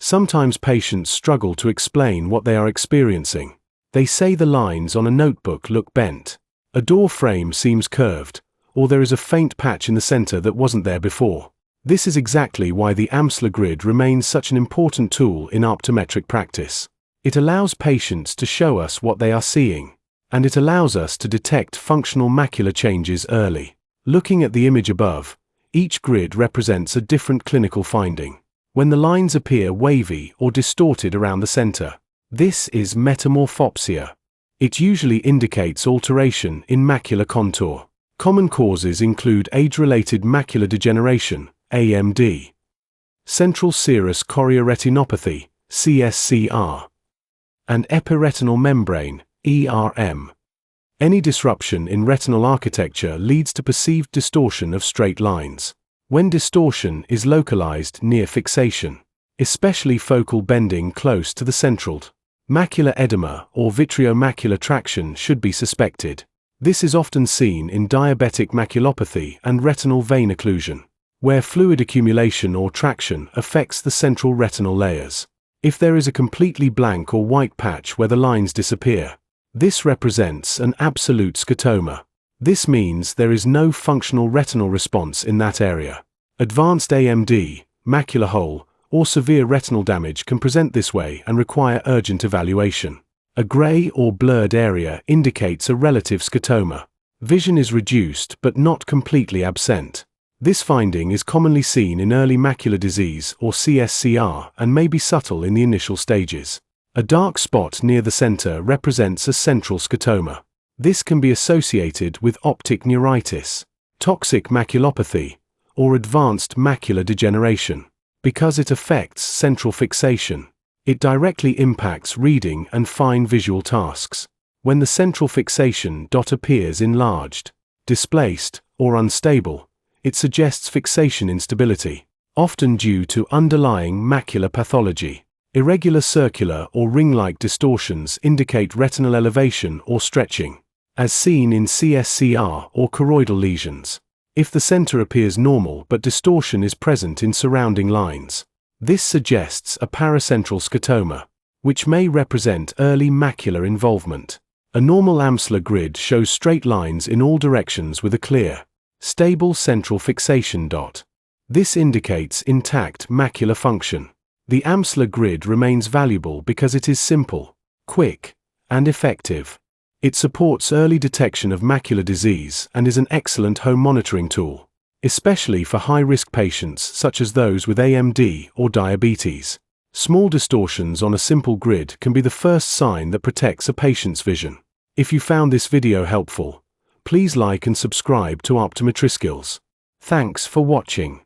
Sometimes patients struggle to explain what they are experiencing. They say the lines on a notebook look bent, a door frame seems curved, or there is a faint patch in the center that wasn't there before. This is exactly why the Amsler grid remains such an important tool in optometric practice. It allows patients to show us what they are seeing, and it allows us to detect functional macular changes early. Looking at the image above, each grid represents a different clinical finding. When the lines appear wavy or distorted around the center, this is metamorphopsia. It usually indicates alteration in macular contour. Common causes include age-related macular degeneration, AMD, central serous chorioretinopathy, CSCR, and epiretinal membrane, ERM. Any disruption in retinal architecture leads to perceived distortion of straight lines. When distortion is localized near fixation, especially focal bending close to the central, macular edema or vitreomacular traction should be suspected. This is often seen in diabetic maculopathy and retinal vein occlusion, where fluid accumulation or traction affects the central retinal layers. If there is a completely blank or white patch where the lines disappear, this represents an absolute scotoma. This means there is no functional retinal response in that area. Advanced AMD, macular hole, or severe retinal damage can present this way and require urgent evaluation. A gray or blurred area indicates a relative scotoma. Vision is reduced but not completely absent. This finding is commonly seen in early macular disease or CSCR and may be subtle in the initial stages. A dark spot near the center represents a central scotoma. This can be associated with optic neuritis, toxic maculopathy, or advanced macular degeneration. Because it affects central fixation, it directly impacts reading and fine visual tasks. When the central fixation dot appears enlarged, displaced, or unstable, it suggests fixation instability, often due to underlying macular pathology. Irregular circular or ring-like distortions indicate retinal elevation or stretching, as seen in CSCR or choroidal lesions. If the center appears normal but distortion is present in surrounding lines, this suggests a paracentral scotoma, which may represent early macular involvement. A normal Amsler grid shows straight lines in all directions with a clear, stable central fixation dot. This indicates intact macular function. The Amsler grid remains valuable because it is simple, quick, and effective. It supports early detection of macular disease and is an excellent home monitoring tool, especially for high-risk patients such as those with AMD or diabetes. Small distortions on a simple grid can be the first sign that protects a patient's vision. If you found this video helpful, please like and subscribe to Optometry Skills. Thanks for watching.